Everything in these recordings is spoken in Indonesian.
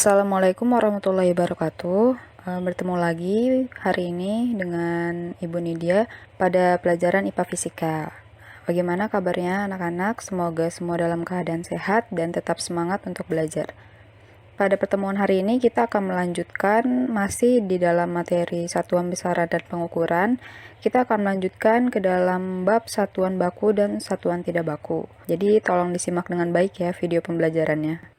Assalamualaikum warahmatullahi wabarakatuh. Bertemu lagi hari ini dengan Ibu Nidia pada pelajaran IPA Fisika. Bagaimana kabarnya anak-anak? Semoga semua dalam keadaan sehat dan tetap semangat untuk belajar. Pada pertemuan hari ini kita akan melanjutkan masih di dalam materi satuan besaran dan pengukuran. Kita akan melanjutkan ke dalam bab satuan baku dan satuan tidak baku. Jadi tolong disimak dengan baik ya video pembelajarannya.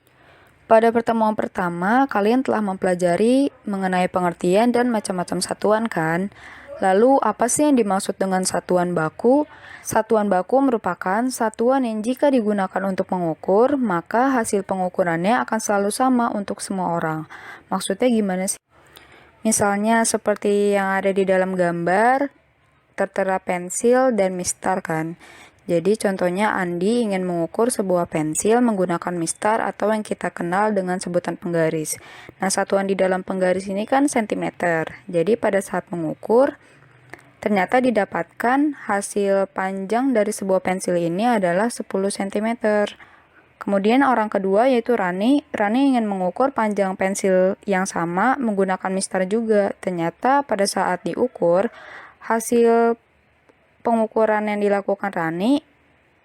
Pada pertemuan pertama, kalian telah mempelajari mengenai pengertian dan macam-macam satuan kan? Lalu, apa sih yang dimaksud dengan satuan baku? Satuan baku merupakan satuan yang jika digunakan untuk mengukur, maka hasil pengukurannya akan selalu sama untuk semua orang. Maksudnya gimana sih? Misalnya seperti yang ada di dalam gambar, tertera pensil dan mistar kan? Jadi contohnya Andi ingin mengukur sebuah pensil menggunakan mistar atau yang kita kenal dengan sebutan penggaris. Nah, satuan di dalam penggaris ini kan sentimeter. Jadi pada saat mengukur, ternyata didapatkan hasil panjang dari sebuah pensil ini adalah 10 cm. Kemudian orang kedua yaitu Rani. Rani ingin mengukur panjang pensil yang sama menggunakan mistar juga. Ternyata pada saat diukur, hasil pengukuran yang dilakukan Rani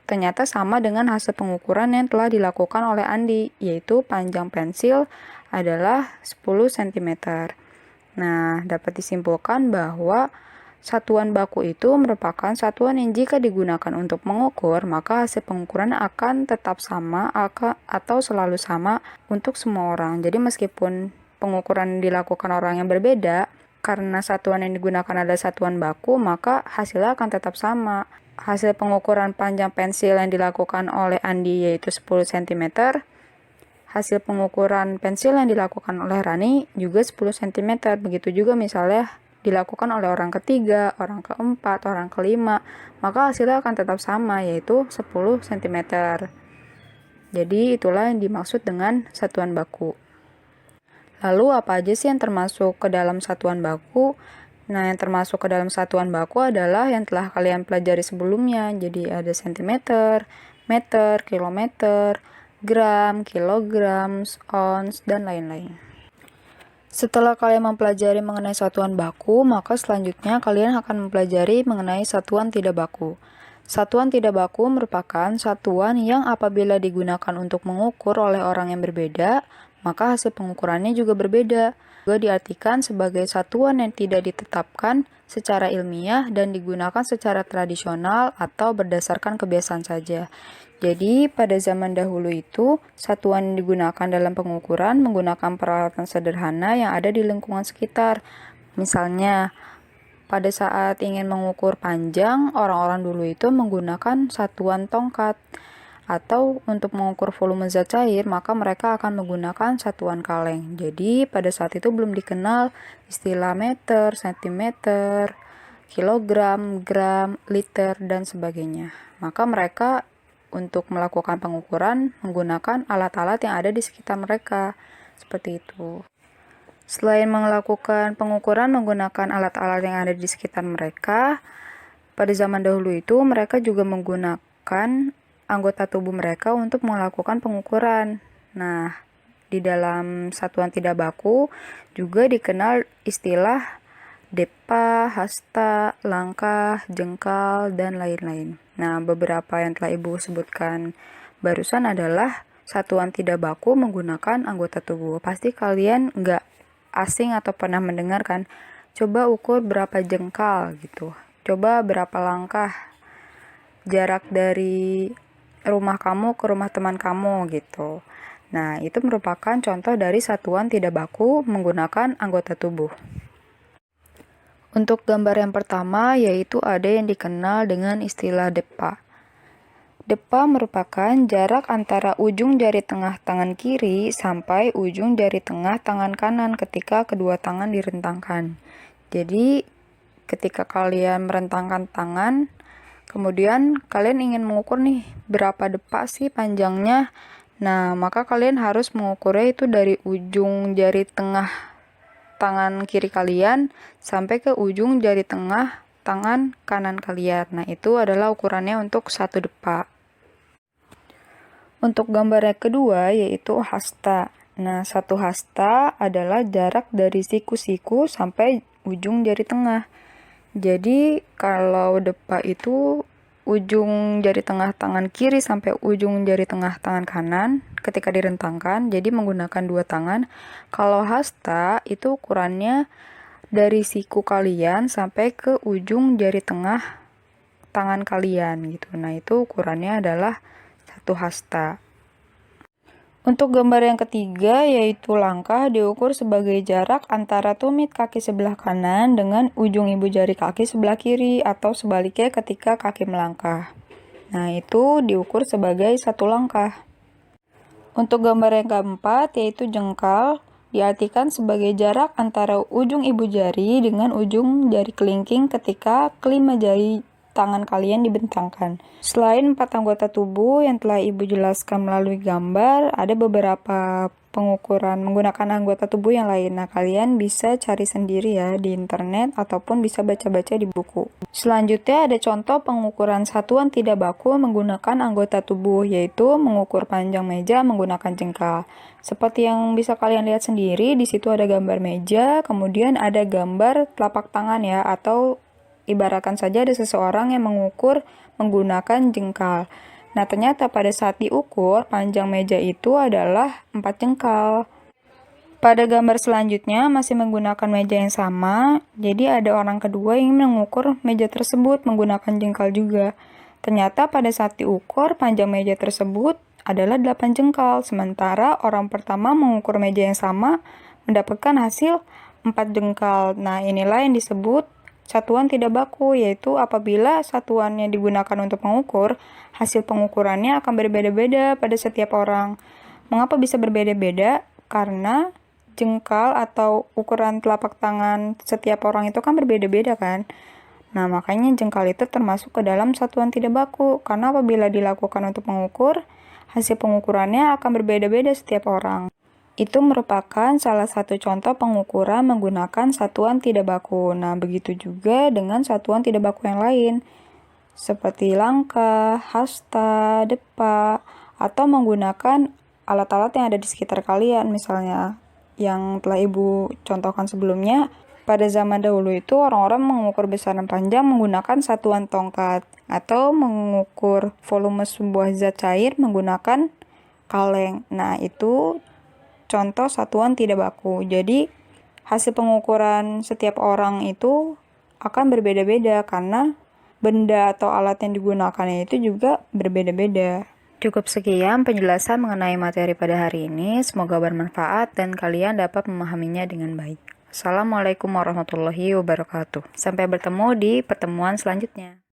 ternyata sama dengan hasil pengukuran yang telah dilakukan oleh Andi, yaitu panjang pensil adalah 10 cm. Nah, dapat disimpulkan bahwa satuan baku itu merupakan satuan yang jika digunakan untuk mengukur, maka hasil pengukuran akan tetap sama atau selalu sama untuk semua orang. Jadi meskipun pengukuran dilakukan orang yang berbeda, karena satuan yang digunakan adalah satuan baku, maka hasilnya akan tetap sama. Hasil pengukuran panjang pensil yang dilakukan oleh Andi yaitu 10 cm. Hasil pengukuran pensil yang dilakukan oleh Rani juga 10 cm. Begitu juga misalnya dilakukan oleh orang ketiga, orang keempat, orang kelima, maka hasilnya akan tetap sama yaitu 10 cm. Jadi itulah yang dimaksud dengan satuan baku. Lalu apa aja sih yang termasuk ke dalam satuan baku? Nah, yang termasuk ke dalam satuan baku adalah yang telah kalian pelajari sebelumnya. Jadi ada sentimeter, meter, kilometer, gram, kilogram, ons, dan lain-lain. Setelah kalian mempelajari mengenai satuan baku, maka selanjutnya kalian akan mempelajari mengenai satuan tidak baku. Satuan tidak baku merupakan satuan yang apabila digunakan untuk mengukur oleh orang yang berbeda, maka hasil pengukurannya juga berbeda. Juga diartikan sebagai satuan yang tidak ditetapkan secara ilmiah dan digunakan secara tradisional atau berdasarkan kebiasaan saja. Jadi, pada zaman dahulu itu, satuan yang digunakan dalam pengukuran menggunakan peralatan sederhana yang ada di lingkungan sekitar. Misalnya, pada saat ingin mengukur panjang, orang-orang dulu itu menggunakan satuan tongkat. Atau untuk mengukur volume zat cair, maka mereka akan menggunakan satuan kaleng. Jadi, pada saat itu belum dikenal istilah meter, sentimeter, kilogram, gram, liter, dan sebagainya. Maka mereka untuk melakukan pengukuran menggunakan alat-alat yang ada di sekitar mereka. Seperti itu. Selain melakukan pengukuran menggunakan alat-alat yang ada di sekitar mereka, pada zaman dahulu itu mereka juga menggunakan anggota tubuh mereka untuk melakukan pengukuran. Nah, di dalam satuan tidak baku juga dikenal istilah depa, hasta, langkah, jengkal, dan lain-lain. Nah, beberapa yang telah Ibu sebutkan barusan adalah satuan tidak baku menggunakan anggota tubuh. Pasti kalian nggak asing atau pernah mendengarkan, coba ukur berapa jengkal gitu. Coba berapa langkah jarak dari rumah kamu ke rumah teman kamu gitu. Nah, itu merupakan contoh dari satuan tidak baku menggunakan anggota tubuh. Untuk gambar yang pertama yaitu ada yang dikenal dengan istilah depa. Depa merupakan jarak antara ujung jari tengah tangan kiri sampai ujung jari tengah tangan kanan ketika kedua tangan direntangkan. Jadi, ketika kalian merentangkan tangan, kemudian kalian ingin mengukur nih berapa depa sih panjangnya. Nah, maka kalian harus mengukurnya itu dari ujung jari tengah tangan kiri kalian sampai ke ujung jari tengah tangan kanan kalian. Nah, itu adalah ukurannya untuk 1 depa. Untuk gambar yang kedua yaitu hasta. Nah, 1 hasta adalah jarak dari siku-siku sampai ujung jari tengah. Jadi, kalau depa itu ujung jari tengah tangan kiri sampai ujung jari tengah tangan kanan ketika direntangkan, jadi menggunakan 2 tangan. Kalau hasta itu ukurannya dari siku kalian sampai ke ujung jari tengah tangan kalian gitu. Nah, itu ukurannya adalah 1 hasta. Untuk gambar yang ketiga, yaitu langkah, diukur sebagai jarak antara tumit kaki sebelah kanan dengan ujung ibu jari kaki sebelah kiri, atau sebaliknya ketika kaki melangkah. Nah, itu diukur sebagai 1 langkah. Untuk gambar yang keempat, yaitu jengkal, diartikan sebagai jarak antara ujung ibu jari dengan ujung jari kelingking ketika kelima jari tangan kalian dibentangkan. Selain 4 anggota tubuh yang telah Ibu jelaskan melalui gambar, ada beberapa pengukuran menggunakan anggota tubuh yang lain. Nah, kalian bisa cari sendiri ya di internet ataupun bisa baca-baca di buku. Selanjutnya ada contoh pengukuran satuan tidak baku menggunakan anggota tubuh, yaitu mengukur panjang meja menggunakan jengkal. Seperti yang bisa kalian lihat sendiri, di situ ada gambar meja, kemudian ada gambar telapak tangan ya, atau ibaratkan saja ada seseorang yang mengukur menggunakan jengkal. Nah, ternyata pada saat diukur, panjang meja itu adalah 4 jengkal. Pada gambar selanjutnya, masih menggunakan meja yang sama, jadi ada orang kedua yang mengukur meja tersebut menggunakan jengkal juga. Ternyata pada saat diukur, panjang meja tersebut adalah 8 jengkal, sementara orang pertama mengukur meja yang sama mendapatkan hasil 4 jengkal. Nah, inilah yang disebut satuan tidak baku, yaitu apabila satuan yang digunakan untuk mengukur, hasil pengukurannya akan berbeda-beda pada setiap orang. Mengapa bisa berbeda-beda? Karena jengkal atau ukuran telapak tangan setiap orang itu kan berbeda-beda kan. Nah, makanya jengkal itu termasuk ke dalam satuan tidak baku, karena apabila dilakukan untuk mengukur, hasil pengukurannya akan berbeda-beda setiap orang. Itu merupakan salah satu contoh pengukuran menggunakan satuan tidak baku. Nah, begitu juga dengan satuan tidak baku yang lain, seperti langkah, hasta, depa, atau menggunakan alat-alat yang ada di sekitar kalian. Misalnya, yang telah Ibu contohkan sebelumnya, pada zaman dahulu itu orang-orang mengukur besaran panjang menggunakan satuan tongkat, atau mengukur volume sebuah zat cair menggunakan kaleng. Nah, itu contoh satuan tidak baku. Jadi, hasil pengukuran setiap orang itu akan berbeda-beda karena benda atau alat yang digunakannya itu juga berbeda-beda. Cukup sekian penjelasan mengenai materi pada hari ini. Semoga bermanfaat dan kalian dapat memahaminya dengan baik. Assalamualaikum warahmatullahi wabarakatuh. Sampai bertemu di pertemuan selanjutnya.